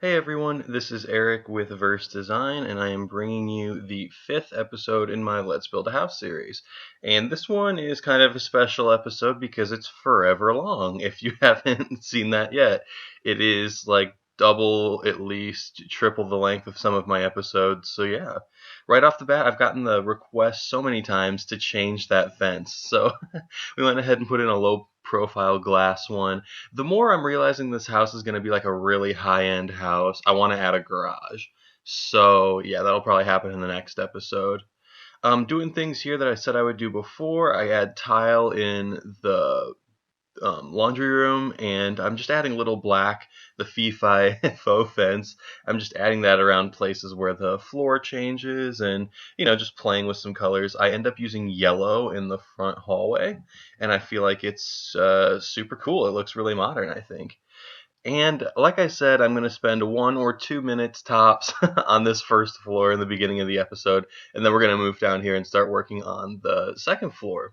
Hey everyone, this is Eric with versDESIGN, and I am bringing you the 5th episode in my Let's Build a House series. And this one is kind of a special episode because it's forever long. If you haven't seen that yet, it is like double, at least triple the length of some of my episodes. So yeah, right off the bat, I've gotten the request so many times to change that fence. So we went ahead and put in a low profile glass one. The more I'm realizing this house is going to be like a really high-end house, I want to add a garage. So yeah, that'll probably happen in the next episode. Doing things here that I said I would do before. I add tile in the laundry room, and I'm just adding little black, the fee-fi faux fence. I'm just adding that around places where the floor changes and, just playing with some colors. I end up using yellow in the front hallway, and I feel like it's super cool. It looks really modern, I think. And like I said, I'm going to spend 1 or 2 minutes tops on this first floor in the beginning of the episode, and then we're going to move down here and start working on the second floor.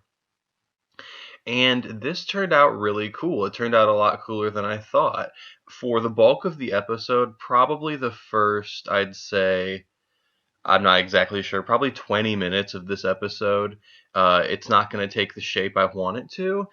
And this turned out really cool. It turned out a lot cooler than I thought. For the bulk of the episode, probably the first, I'd say, I'm not exactly sure, probably 20 minutes of this episode, it's not going to take the shape I want it to,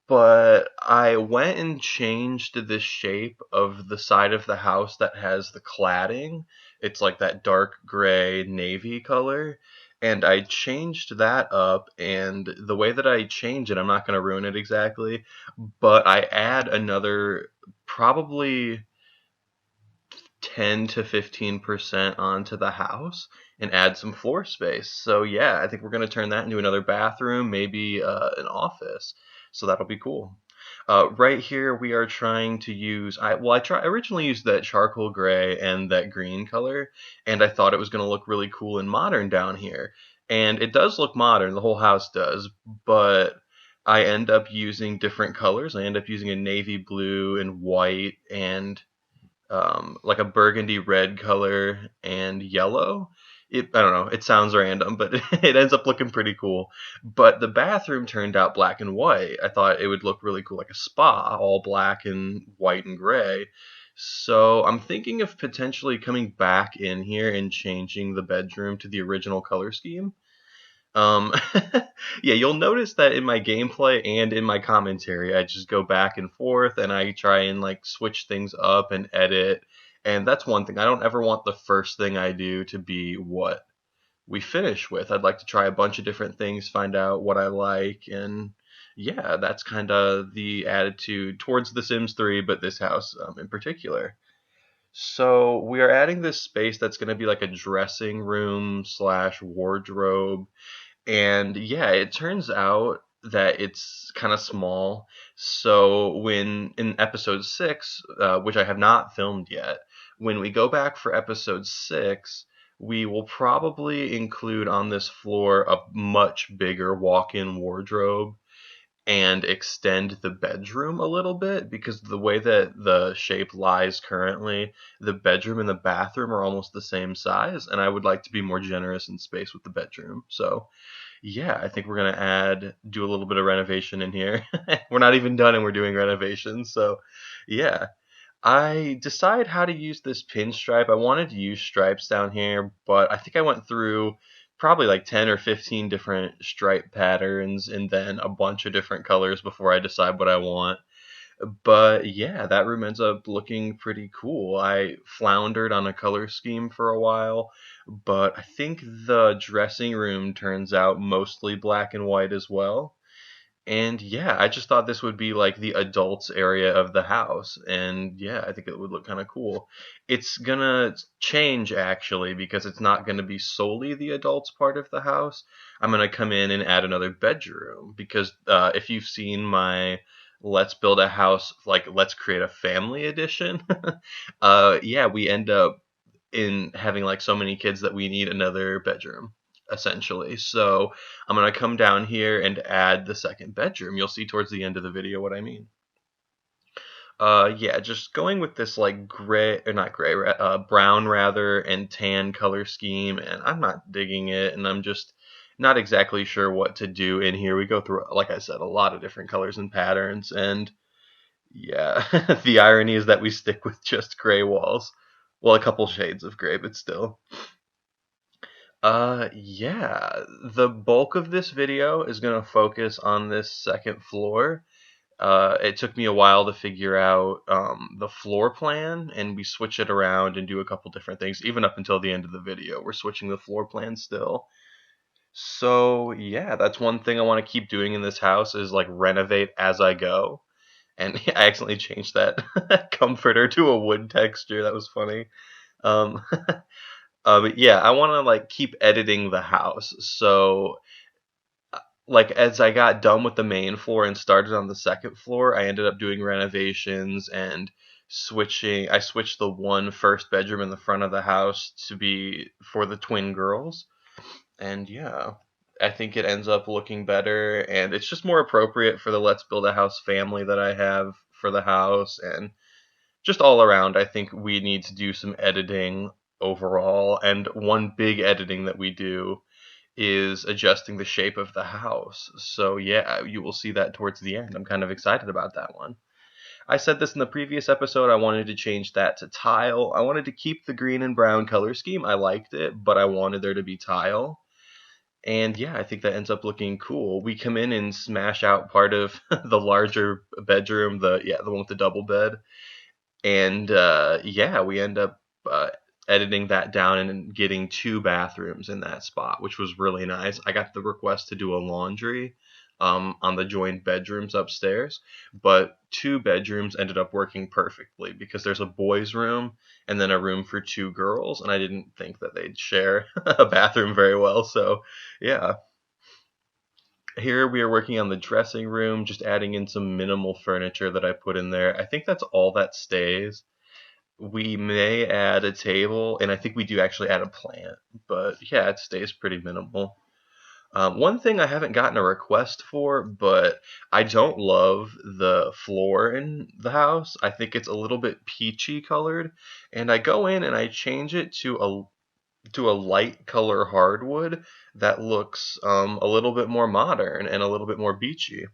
but I went and changed the shape of the side of the house that has the cladding. It's like that dark gray navy color. And I changed that up, and the way that I change it, I'm not going to ruin it exactly, but I add another probably 10 to 15% onto the house and add some floor space. So yeah, I think we're going to turn that into another bathroom, maybe an office. So that'll be cool. Right here, we are trying to use. I originally used that charcoal gray and that green color, and I thought it was going to look really cool and modern down here. And it does look modern. The whole house does, but I end up using different colors. I end up using a navy blue and white and like a burgundy red color and yellow. I don't know, it sounds random, but it ends up looking pretty cool. But the bathroom turned out black and white. I thought it would look really cool, like a spa, all black and white and gray. So I'm thinking of potentially coming back in here and changing the bedroom to the original color scheme. Um, yeah, you'll notice that in my gameplay and in my commentary, I just go back and forth and I try and like switch things up and edit. And that's one thing. I don't ever want the first thing I do to be what we finish with. I'd like to try a bunch of different things, find out what I like, and yeah, that's kind of the attitude towards The Sims 3, but this house in particular. So we are adding this space that's going to be like a dressing room slash wardrobe, and yeah, it turns out that it's kind of small. So when in episode 6, which I have not filmed yet, when we go back for episode 6, we will probably include on this floor a much bigger walk-in wardrobe and extend the bedroom a little bit, because the way that the shape lies currently, the bedroom and the bathroom are almost the same size, and I would like to be more generous in space with the bedroom. So yeah, I think we're gonna do a little bit of renovation in here. We're not even done and we're doing renovations. So yeah, I decide how to use this pinstripe. I wanted to use stripes down here, but I think I went through probably like 10 or 15 different stripe patterns and then a bunch of different colors before I decide what I want. But yeah, that room ends up looking pretty cool. I floundered on a color scheme for a while, but I think the dressing room turns out mostly black and white as well. And yeah, I just thought this would be like the adults area of the house. And yeah, I think it would look kind of cool. It's gonna change actually, because it's not gonna be solely the adults part of the house. I'm gonna come in and add another bedroom because if you've seen my Let's Build a House, like Let's Create a Family edition, yeah, we end up in having like so many kids that we need another bedroom essentially. So I'm going to come down here and add the second bedroom. You'll see towards the end of the video what I mean. Yeah, just going with this like gray, or not gray, brown rather, and tan color scheme, and I'm not digging it, and I'm just not exactly sure what to do in here. We go through, like I said, a lot of different colors and patterns, and yeah, the irony is that we stick with just gray walls. Well, a couple shades of gray, but still. Yeah, the bulk of this video is going to focus on this second floor. It took me a while to figure out the floor plan, and we switch it around and do a couple different things. Even up until the end of the video, we're switching the floor plan still. So yeah, that's one thing I want to keep doing in this house is like renovate as I go. And I accidentally changed that comforter to a wood texture. That was funny. Um, but yeah, I want to like keep editing the house. So like as I got done with the main floor and started on the second floor, I ended up doing renovations and switching. I switched the one first bedroom in the front of the house to be for the twin girls. And yeah, I think it ends up looking better and it's just more appropriate for the Let's Build a House family that I have for the house. And just all around, I think we need to do some editing overall. And one big editing that we do is adjusting the shape of the house. So yeah, you will see that towards the end. I'm kind of excited about that one. I said this in the previous episode. I wanted to change that to tile. I wanted to keep the green and brown color scheme. I liked it, but I wanted there to be tile. And yeah, I think that ends up looking cool. We come in and smash out part of the larger bedroom, the one with the double bed, and yeah, we end up editing that down and getting two bathrooms in that spot, which was really nice. I got the request to do a laundry on the joined bedrooms upstairs, but two bedrooms ended up working perfectly because there's a boys' room and then a room for two girls, and I didn't think that they'd share a bathroom very well. So yeah, here we are working on the dressing room, just adding in some minimal furniture that I put in there. I think that's all that stays. We may add a table, and I think we do actually add a plant, but yeah, it stays pretty minimal. One thing I haven't gotten a request for, but I don't love the floor in the house. I think it's a little bit peachy colored, and I go in and I change it to a light color hardwood that looks a little bit more modern and a little bit more beachy.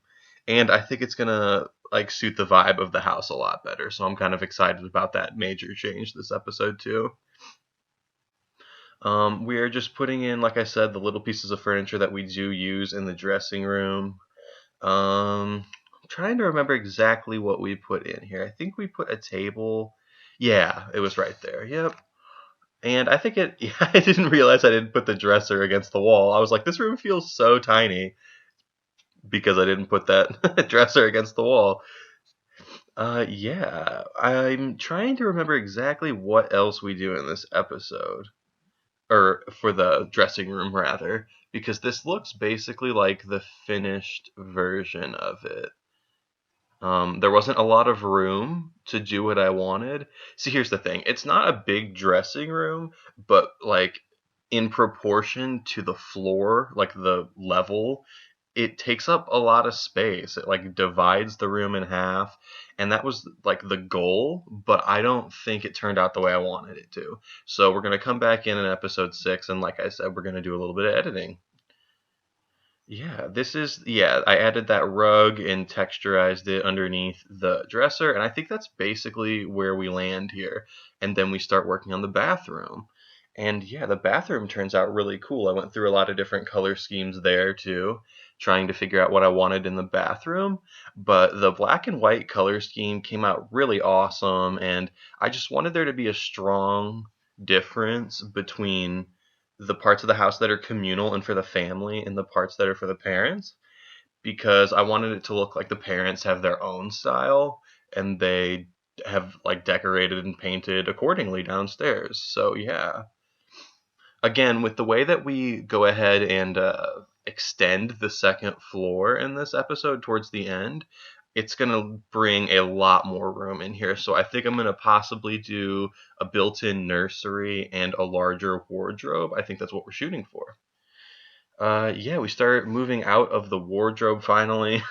And I think it's gonna like suit the vibe of the house a lot better. So I'm kind of excited about that major change this episode too. We are just putting in, like I said, the little pieces of furniture that we do use in the dressing room. I'm trying to remember exactly what we put in here. I think we put a table. Yeah, it was right there. Yep. And I think it, yeah, I didn't realize I didn't put the dresser against the wall. I was like, this room feels so tiny because I didn't put that dresser against the wall. Yeah, I'm trying to remember exactly what else we do in this episode, or for the dressing room rather, because this looks basically like the finished version of it. There wasn't a lot of room to do what I wanted. See, here's the thing. It's not a big dressing room, but like in proportion to the floor, like the level, it takes up a lot of space. It like divides the room in half, and that was like the goal, but I don't think it turned out the way I wanted it to. So we're gonna come back in episode 6, and like I said, we're gonna do a little bit of editing. Yeah, yeah, I added that rug and texturized it underneath the dresser, and I think that's basically where we land here. And then we start working on the bathroom. And yeah, the bathroom turns out really cool. I went through a lot of different color schemes there too, trying to figure out what I wanted in the bathroom. But the black and white color scheme came out really awesome, and I just wanted there to be a strong difference between the parts of the house that are communal and for the family and the parts that are for the parents, because I wanted it to look like the parents have their own style and they have like decorated and painted accordingly downstairs. So yeah, again, with the way that we go ahead and extend the second floor in this episode towards the end, it's going to bring a lot more room in here. So I think I'm going to possibly do a built-in nursery and a larger wardrobe. I think that's what we're shooting for. Yeah, we start moving out of the wardrobe finally,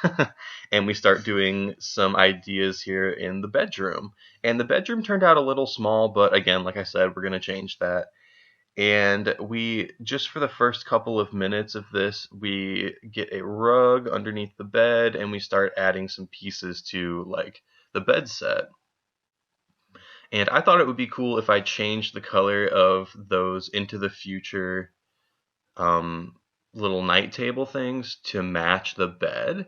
and we start doing some ideas here in the bedroom. And the bedroom turned out a little small, but again, like I said, we're going to change that. And we, just for the first couple of minutes of this, we get a rug underneath the bed and we start adding some pieces to like the bed set. And I thought it would be cool if I changed the color of those Into the Future um, little night table things to match the bed.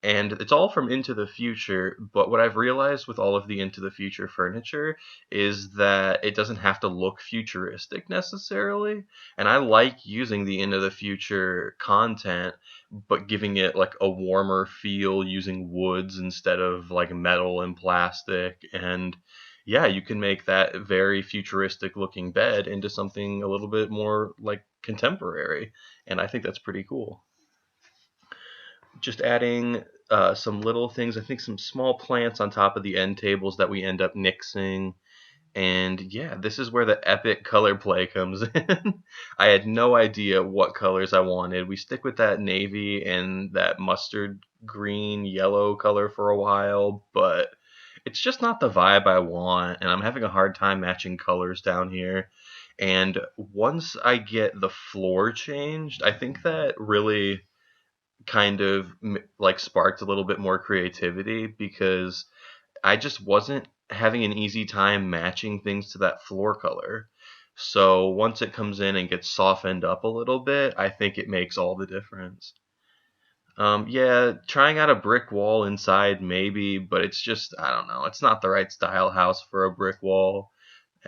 And it's all from Into the Future, but what I've realized with all of the Into the Future furniture is that it doesn't have to look futuristic necessarily. And I like using the Into the Future content, but giving it like a warmer feel using woods instead of like metal and plastic. And yeah, you can make that very futuristic looking bed into something a little bit more like contemporary. And I think that's pretty cool. Just adding some little things. I think some small plants on top of the end tables that we end up nixing. And yeah, this is where the epic color play comes in. I had no idea what colors I wanted. We stick with that navy and that mustard green yellow color for a while, but it's just not the vibe I want. And I'm having a hard time matching colors down here. And once I get the floor changed, I think that really kind of like sparked a little bit more creativity because I just wasn't having an easy time matching things to that floor color. So once it comes in and gets softened up a little bit, I think it makes all the difference. Yeah, trying out a brick wall inside maybe, but it's just I don't know. It's not the right style house for a brick wall.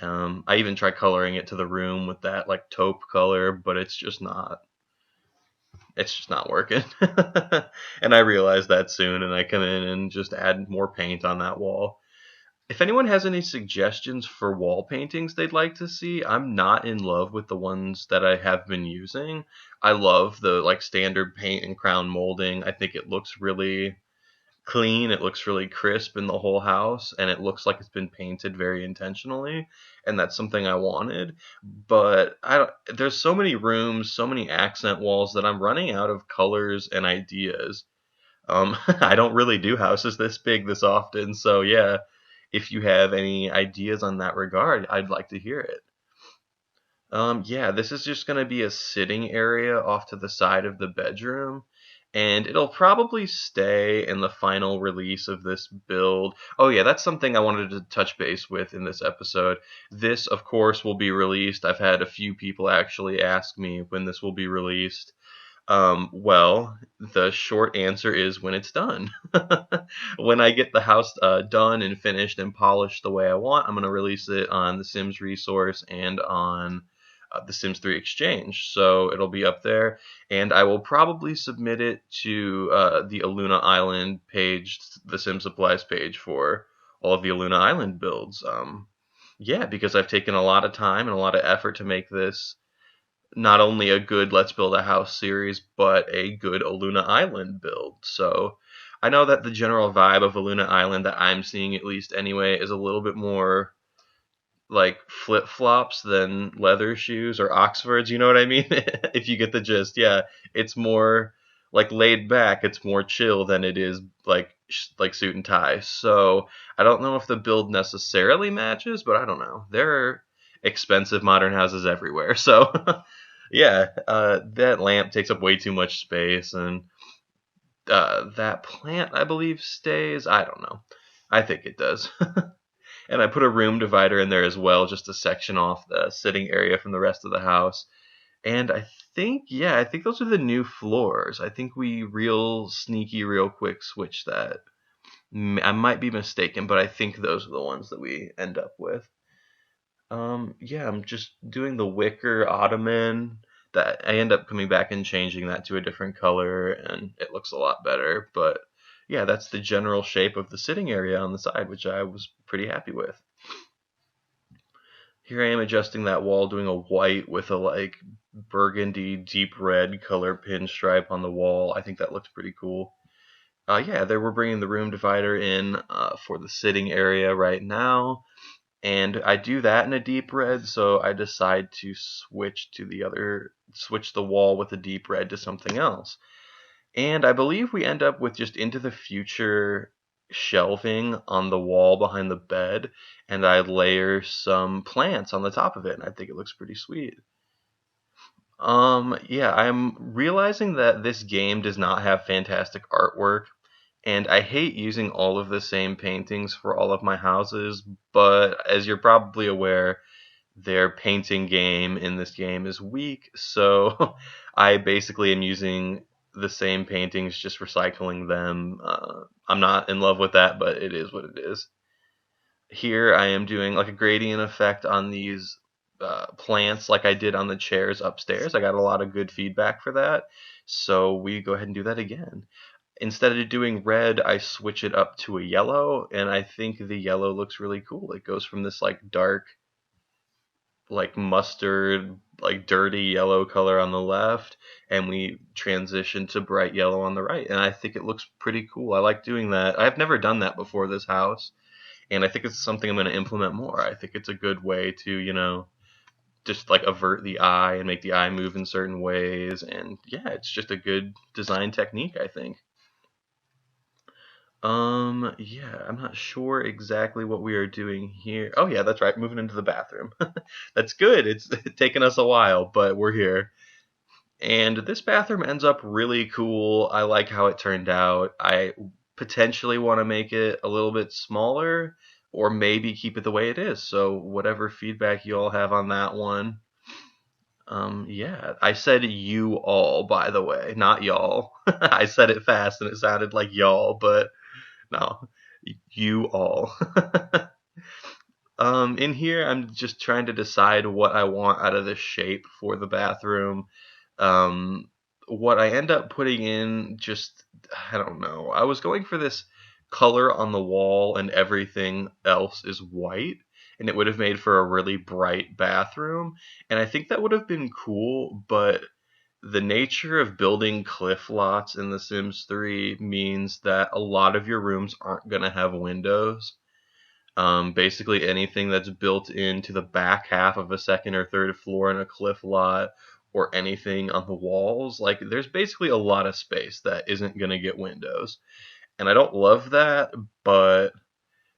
I even tried coloring it to the room with that like taupe color, but it's just not working. And I realized that soon, and I come in and just add more paint on that wall. If anyone has any suggestions for wall paintings they'd like to see, I'm not in love with the ones that I have been using. I love the like standard paint and crown molding. I think it looks really clean, it looks really crisp in the whole house, and it looks like it's been painted very intentionally, and that's something I wanted. But I don't, there's so many rooms, so many accent walls that I'm running out of colors and ideas. I don't really do houses this big this often, so yeah, if you have any ideas on that regard, I'd like to hear it. Yeah, this is just going to be a sitting area off to the side of the bedroom, and it'll probably stay in the final release of this build. Oh, yeah, that's something I wanted to touch base with in this episode. This, of course, will be released. I've had a few people actually ask me when this will be released. Well, the short answer is when it's done. When I get the house done and finished and polished the way I want, I'm going to release it on the Sims resource and on the Sims 3 Exchange. So it'll be up there, and I will probably submit it to the Aluna Island page, the Sim Supplies page for all of the Aluna Island builds. Yeah, because I've taken a lot of time and a lot of effort to make this not only a good Let's Build a House series, but a good Aluna Island build. So I know that the general vibe of Aluna Island that I'm seeing, at least anyway, is a little bit more like flip flops than leather shoes or Oxfords. You know what I mean? If you get the gist, yeah, it's more like laid back. It's more chill than it is like suit and tie. So I don't know if the build necessarily matches, but I don't know. There are expensive modern houses everywhere, so yeah, that lamp takes up way too much space, and that plant I believe stays. I don't know. I think it does. And I put a room divider in there as well, just to section off the sitting area from the rest of the house. And I think those are the new floors. I think we real sneaky, real quick switch that. I might be mistaken, but I think those are the ones that we end up with. Yeah, I'm just doing the wicker ottoman. That I end up coming back and changing that to a different color, and it looks a lot better. But yeah, that's the general shape of the sitting area on the side, which I was pretty happy with. Here I am adjusting that wall, doing a white with a like burgundy deep red color pinstripe on the wall. I think that looks pretty cool. Yeah, there we're bringing the room divider in for the sitting area right now. And I do that in a deep red, so I decide to switch the wall with a deep red to something else. And I believe we end up with just Into the Future shelving on the wall behind the bed, and I layer some plants on the top of it, and I think it looks pretty sweet. Yeah, I'm realizing that this game does not have fantastic artwork. And I hate using all of the same paintings for all of my houses, but as you're probably aware, their painting game in this game is weak, so I basically am using the same paintings, just recycling them. I'm not in love with that, but it is what it is. Here I am doing like a gradient effect on these plants like I did on the chairs upstairs. I got a lot of good feedback for that, so we go ahead and do that again. Instead of doing red, I switch it up to a yellow, and I think the yellow looks really cool. It goes from this like dark, like mustard, like dirty yellow color on the left, and we transition to bright yellow on the right. And I think it looks pretty cool. I like doing that. I've never done that before this house, and I think it's something I'm going to implement more. I think it's a good way to, just like avert the eye and make the eye move in certain ways. And yeah, it's just a good design technique, I think. Yeah, I'm not sure exactly what we are doing here. Oh yeah, that's right, moving into the bathroom. That's good. It's taken us a while, but we're here. And this bathroom ends up really cool. I like how it turned out. I potentially want to make it a little bit smaller or maybe keep it the way it is. So whatever feedback you all have on that one. Yeah, I said you all, by the way, not y'all. I said it fast and it sounded like y'all, but no, you all. In here, I'm just trying to decide what I want out of the shape for the bathroom. Um, what I end up putting in, just, I don't know. I was going for this color on the wall and everything else is white, and it would have made for a really bright bathroom. And I think that would have been cool, but the nature of building cliff lots in The Sims 3 means that a lot of your rooms aren't going to have windows. Basically, anything that's built into the back half of a second or third floor in a cliff lot, or anything on the walls, like there's basically a lot of space that isn't going to get windows. And I don't love that, but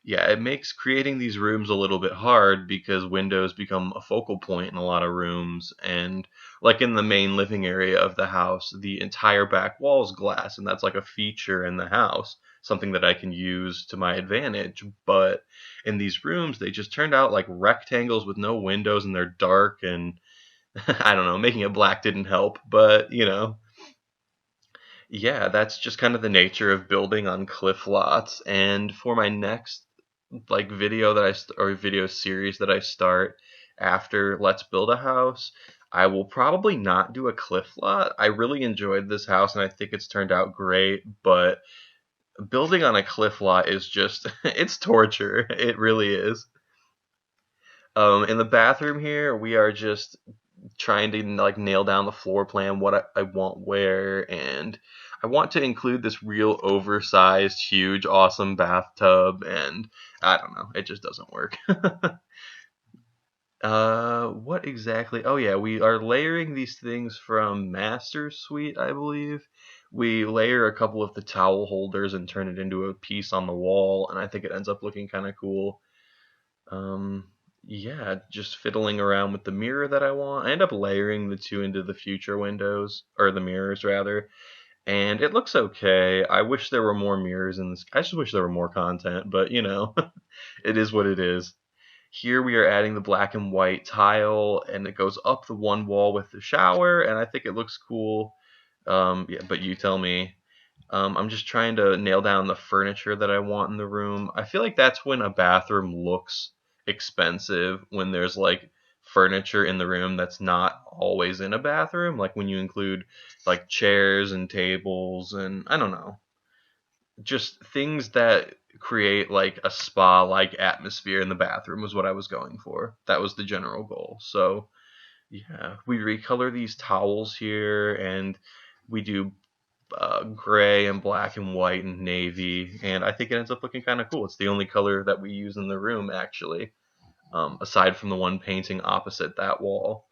yeah, it makes creating these rooms a little bit hard because windows become a focal point in a lot of rooms. And like in the main living area of the house, the entire back wall is glass, and that's like a feature in the house, something that I can use to my advantage. But in these rooms, they just turned out like rectangles with no windows, and they're dark. And I don't know, making it black didn't help, but yeah, that's just kind of the nature of building on cliff lots. And for my next like video that or video series that I start after Let's Build a House, I will probably not do a cliff lot. I really enjoyed this house and I think it's turned out great, but building on a cliff lot is just it's torture. It really is. In the bathroom here, we are just trying to like nail down the floor plan, what I want where, and I want to include this real oversized, huge, awesome bathtub, and I don't know, it just doesn't work. What exactly? Oh yeah, we are layering these things from Master Suite, I believe. We layer a couple of the towel holders and turn it into a piece on the wall, and I think it ends up looking kind of cool. Um, yeah, just fiddling around with the mirror that I want. I end up layering the two into the future windows, or the mirrors rather, and it looks okay. I wish there were more mirrors in this. I just wish there were more content, but it is what it is. Here we are adding the black and white tile, and it goes up the one wall with the shower, and I think it looks cool. Yeah, but you tell me. I'm just trying to nail down the furniture that I want in the room. I feel like that's when a bathroom looks expensive, when there's like furniture in the room that's not always in a bathroom, like when you include like chairs and tables and I don't know, just things that create like a spa like atmosphere in the bathroom was what I was going for. That was the general goal. So, yeah, we recolor these towels here and we do gray and black and white and navy, and I think it ends up looking kind of cool. It's the only color that we use in the room, actually, aside from the one painting opposite that wall.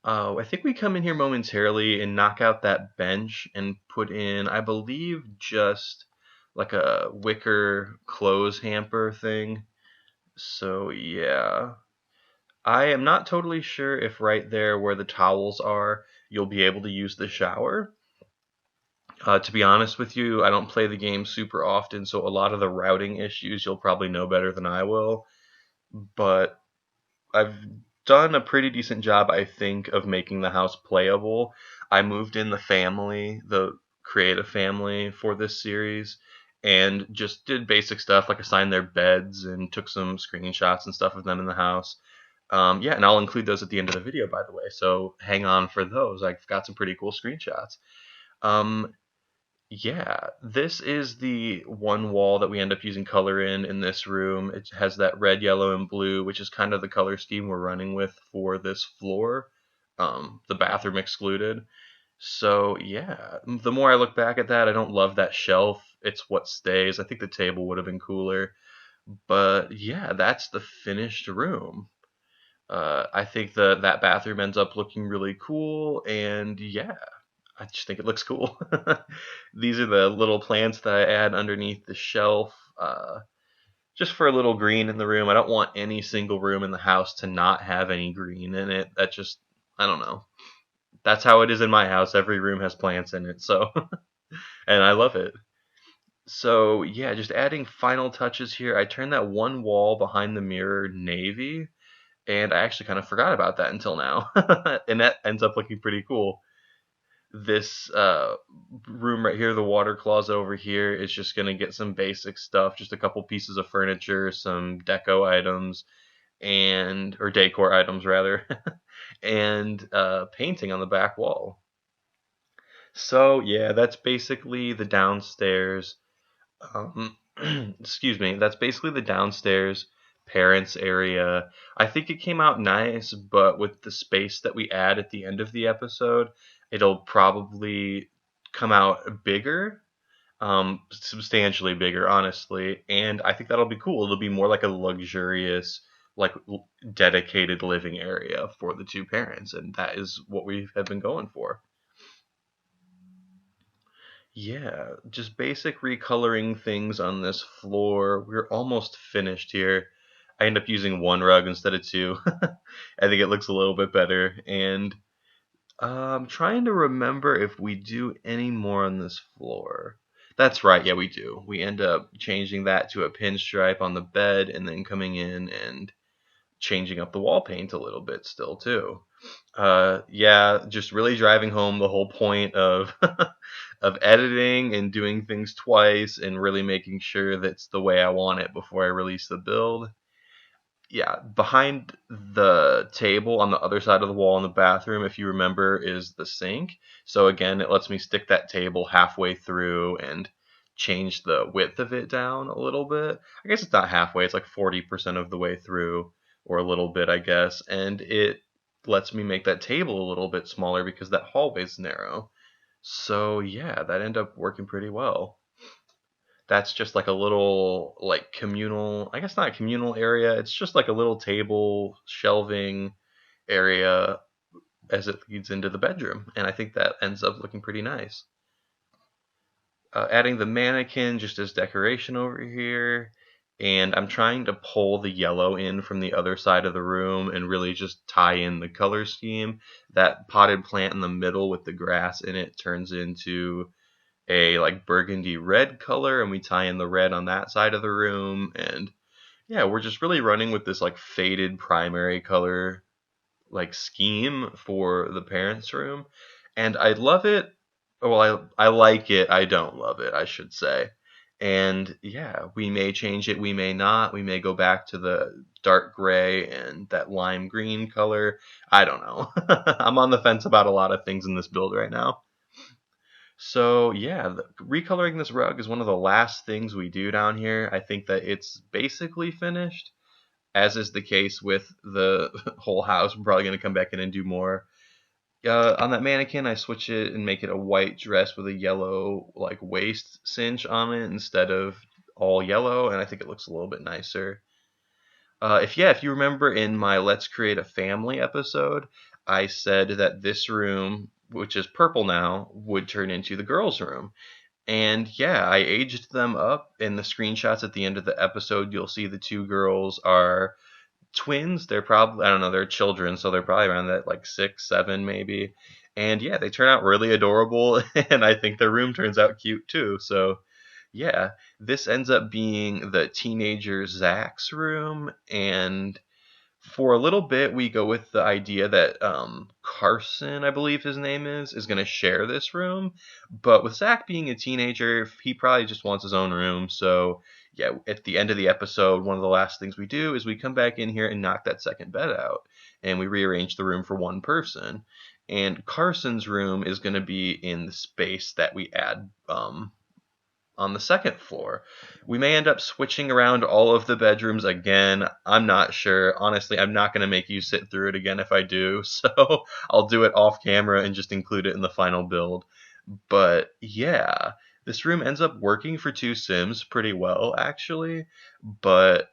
I think we come in here momentarily and knock out that bench and put in, I believe, just like a wicker clothes hamper thing. So, yeah. I am not totally sure if right there where the towels are, you'll be able to use the shower. To be honest with you, I don't play the game super often, so a lot of the routing issues you'll probably know better than I will. But I've done a pretty decent job, I think, of making the house playable. I moved in the family, the creative family for this series, and just did basic stuff like assigned their beds and took some screenshots and stuff of them in the house. Yeah, and I'll include those at the end of the video, by the way. So hang on for those. I've got some pretty cool screenshots. Um, yeah, this is the one wall that we end up using color in this room. It has that red, yellow, and blue, which is kind of the color scheme we're running with for this floor, the bathroom excluded. So yeah, the more I look back at that, I don't love that shelf. It's what stays. I think the table would have been cooler. But yeah, that's the finished room. I think that bathroom ends up looking really cool, and yeah, I just think it looks cool. These are the little plants that I add underneath the shelf, just for a little green in the room. I don't want any single room in the house to not have any green in it. That just, I don't know. That's how it is in my house. Every room has plants in it, so, and I love it. So yeah, just adding final touches here. I turned that one wall behind the mirror navy, and I actually kind of forgot about that until now, and that ends up looking pretty cool. This room right here, the water closet over here, is just gonna get some basic stuff, just a couple pieces of furniture, some deco items, and or decor items rather, and painting on the back wall. So yeah, that's basically the downstairs. Um, excuse me. That's basically the downstairs parents area. I think it came out nice, but with the space that we add at the end of the episode, it'll probably come out bigger, substantially bigger, honestly. And I think that'll be cool. It'll be more like a luxurious, like dedicated living area for the two parents, and that is what we have been going for. Yeah, just basic recoloring things on this floor. We're almost finished here. I end up using one rug instead of two. I think it looks a little bit better. And I'm trying to remember if we do any more on this floor. That's right, yeah, we do. We end up changing that to a pinstripe on the bed and then coming in and changing up the wall paint a little bit still too. Yeah, just really driving home the whole point of of editing and doing things twice and really making sure that's the way I want it before I release the build. Yeah, behind the table on the other side of the wall in the bathroom, if you remember, is the sink. So again, it lets me stick that table halfway through and change the width of it down a little bit. I guess it's not halfway, it's like 40% of the way through, or a little bit, I guess. And it lets me make that table a little bit smaller because that hallway's narrow. So yeah, that ended up working pretty well. That's just like a little like communal, I guess not a communal area. It's just like a little table shelving area as it leads into the bedroom, and I think that ends up looking pretty nice. Adding the mannequin just as decoration over here, and I'm trying to pull the yellow in from the other side of the room and really just tie in the color scheme. That potted plant in the middle with the grass in it turns into a like burgundy red color, and we tie in the red on that side of the room. And yeah, we're just really running with this like faded primary color like scheme for the parents room, and I love it. Well, I like it, I don't love it, I should say. And yeah, we may change it, we may not, we may go back to the dark gray and that lime green color. I don't know. I'm on the fence about a lot of things in this build right now. So yeah, recoloring this rug is one of the last things we do down here. I think that it's basically finished, as is the case with the whole house. We're probably going to come back in and do more. On that mannequin, I switch it and make it a white dress with a yellow like waist cinch on it instead of all yellow, and I think it looks a little bit nicer. If you remember in my Let's Create a Family episode, I said that this room, which is purple now, would turn into the girls' room. And yeah, I aged them up. In the screenshots at the end of the episode, you'll see the two girls are twins. They're probably, I don't know, they're children, so they're probably around that like 6, 7 maybe. And yeah, they turn out really adorable, and I think their room turns out cute too. So yeah, this ends up being the teenager Zach's room, and for a little bit, we go with the idea that Carson, I believe his name is going to share this room. But with Zach being a teenager, he probably just wants his own room. So, yeah, at the end of the episode, one of the last things we do is we come back in here and knock that second bed out. And we rearrange the room for one person. And Carson's room is going to be in the space that we add on the second floor. We may end up switching around all of the bedrooms again. I'm not sure. Honestly, I'm not going to make you sit through it again if I do. So I'll do it off camera and just include it in the final build. But yeah, this room ends up working for two Sims pretty well, actually. But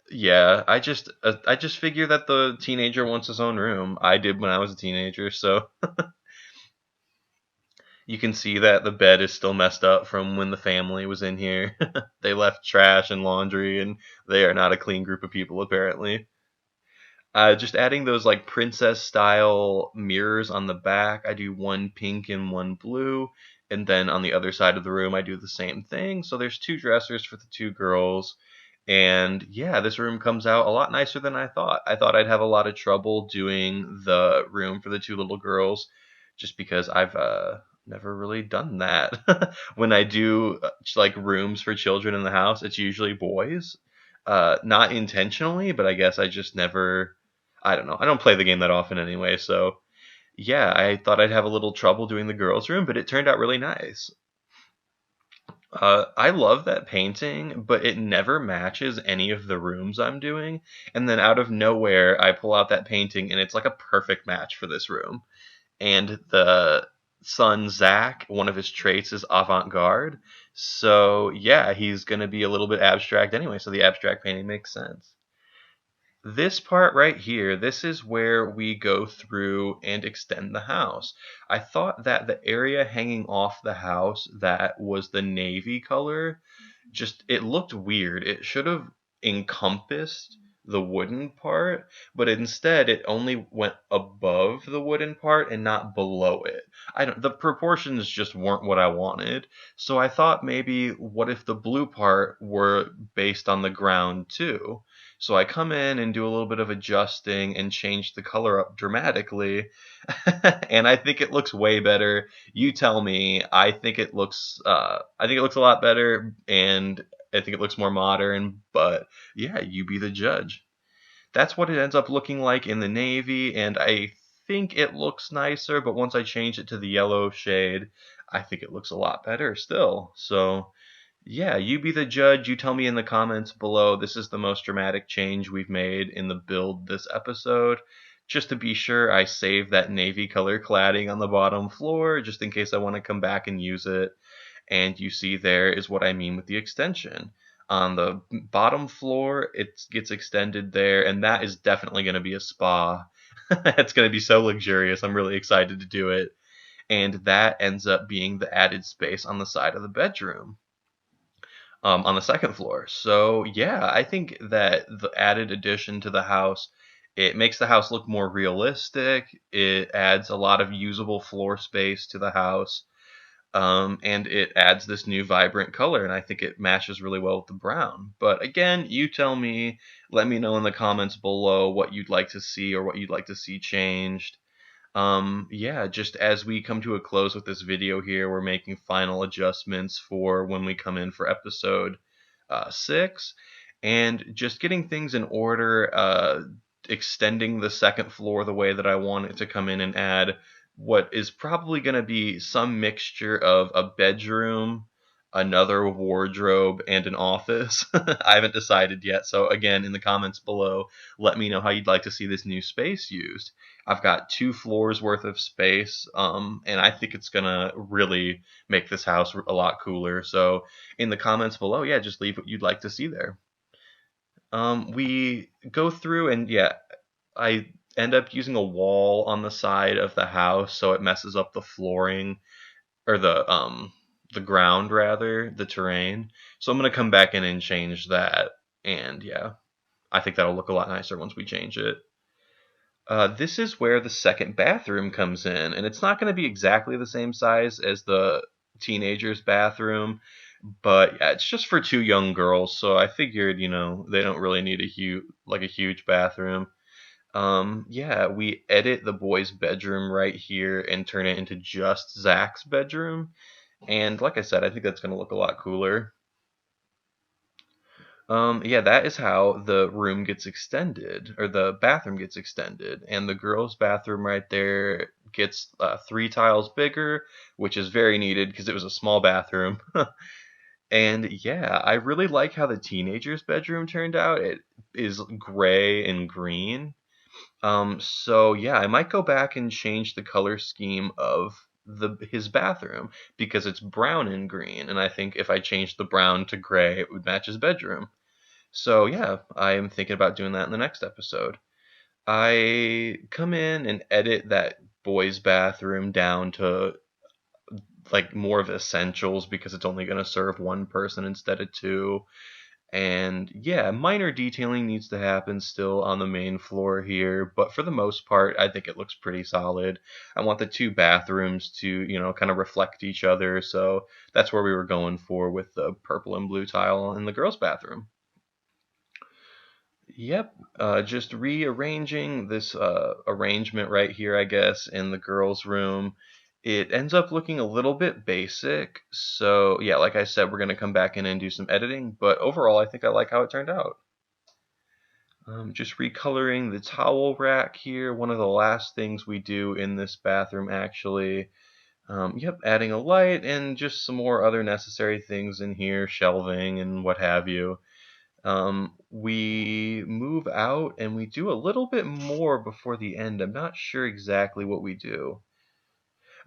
yeah, I just figure that the teenager wants his own room. I did when I was a teenager, so you can see that the bed is still messed up from when the family was in here. They left trash and laundry, and they are not a clean group of people, apparently. Just adding those like princess style mirrors on the back. I do one pink and one blue. And then on the other side of the room, I do the same thing. So there's two dressers for the two girls. And yeah, this room comes out a lot nicer than I thought. I thought I'd have a lot of trouble doing the room for the two little girls just because I've never really done that. When I do like rooms for children in the house, it's usually boys. Not intentionally, but I guess I just never. I don't know. I don't play the game that often anyway, so yeah, I thought I'd have a little trouble doing the girls' room, but it turned out really nice. I love that painting, but it never matches any of the rooms I'm doing. And then out of nowhere, I pull out that painting, and it's like a perfect match for this room. And the son, Zach, one of his traits is avant garde. So yeah, he's going to be a little bit abstract anyway, so the abstract painting makes sense. This part right here, this is where we go through and extend the house. I thought that the area hanging off the house that was the navy color, just it looked weird. It should have encompassed the wooden part, but instead it only went above the wooden part and not below it. I don't the proportions just weren't what I wanted. So I thought maybe what if the blue part were based on the ground too? So I come in and do a little bit of adjusting and change the color up dramatically. And I think it looks way better. You tell me. I think it looks a lot better, and I think it looks more modern. But yeah, you be the judge. That's what it ends up looking like in the navy, and I think it looks nicer. But once I change it to the yellow shade, I think it looks a lot better still. So yeah, you be the judge. You tell me in the comments below. This is the most dramatic change we've made in the build this episode. Just to be sure, I save that navy color cladding on the bottom floor just in case I want to come back and use it. And you see there is what I mean with the extension. On the bottom floor, it gets extended there, and that is definitely going to be a spa. It's going to be so luxurious. I'm really excited to do it. And that ends up being the added space on the side of the bedroom on the second floor. So yeah, I think that the added addition to the house, it makes the house look more realistic. It adds a lot of usable floor space to the house, and it adds this new vibrant color. And I think it matches really well with the brown. But again, you tell me. Let me know in the comments below what you'd like to see or what you'd like to see changed. Yeah, just as we come to a close with this video here, we're making final adjustments for when we come in for episode 6, and just getting things in order, extending the second floor the way that I want it to come in and add what is probably going to be some mixture of a bedroom, another wardrobe, and an office. I haven't decided yet, so again, in the comments below, let me know how you'd like to see this new space used. I've got 2 floors worth of space, and I think it's gonna really make this house a lot cooler. So in the comments below, yeah, just leave what you'd like to see there. We go through and yeah, I end up using a wall on the side of the house, so it messes up the flooring or the ground rather, the terrain. So I'm gonna come back in and change that, and yeah, I think that'll look a lot nicer once we change it. This is where the second bathroom comes in, and it's not going to be exactly the same size as the teenager's bathroom, but yeah, it's just for two young girls, so I figured, they don't really need a huge bathroom. Yeah, we edit the boys' bedroom right here and turn it into just Zach's bedroom, and like I said, I think that's going to look a lot cooler. Yeah, that is how the room gets extended, or the bathroom gets extended, and the girls' bathroom right there gets 3 tiles bigger, which is very needed because it was a small bathroom. And yeah, I really like how the teenager's bedroom turned out. It is gray and green. So yeah, I might go back and change the color scheme of his bathroom because it's brown and green, and I think if I changed the brown to gray, it would match his bedroom. So yeah, I am thinking about doing that in the next episode. I come in and edit that boys' bathroom down to like more of essentials because it's only going to serve one person instead of two. And yeah, minor detailing needs to happen still on the main floor here, but for the most part, I think it looks pretty solid. I want the two bathrooms to, kind of reflect each other, so that's where we were going for with the purple and blue tile in the girls' bathroom. Yep, just rearranging this arrangement right here, I guess, in the girls' room. It ends up looking a little bit basic. So, yeah, like I said, we're going to come back in and do some editing, but overall, I think I like how it turned out. Just recoloring the towel rack here, one of the last things we do in this bathroom, actually. Yep, adding a light and just some more other necessary things in here, shelving and what have you. We move out and we do a little bit more before the end. I'm not sure exactly what we do.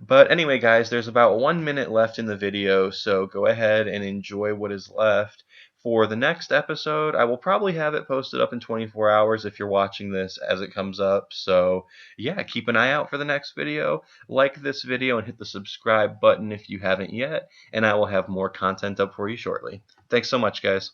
But anyway, guys, there's about 1 minute left in the video, so go ahead and enjoy what is left. For the next episode, I will probably have it posted up in 24 hours if you're watching this as it comes up. So, yeah, keep an eye out for the next video. Like this video and hit the subscribe button if you haven't yet, and I will have more content up for you shortly. Thanks so much, guys.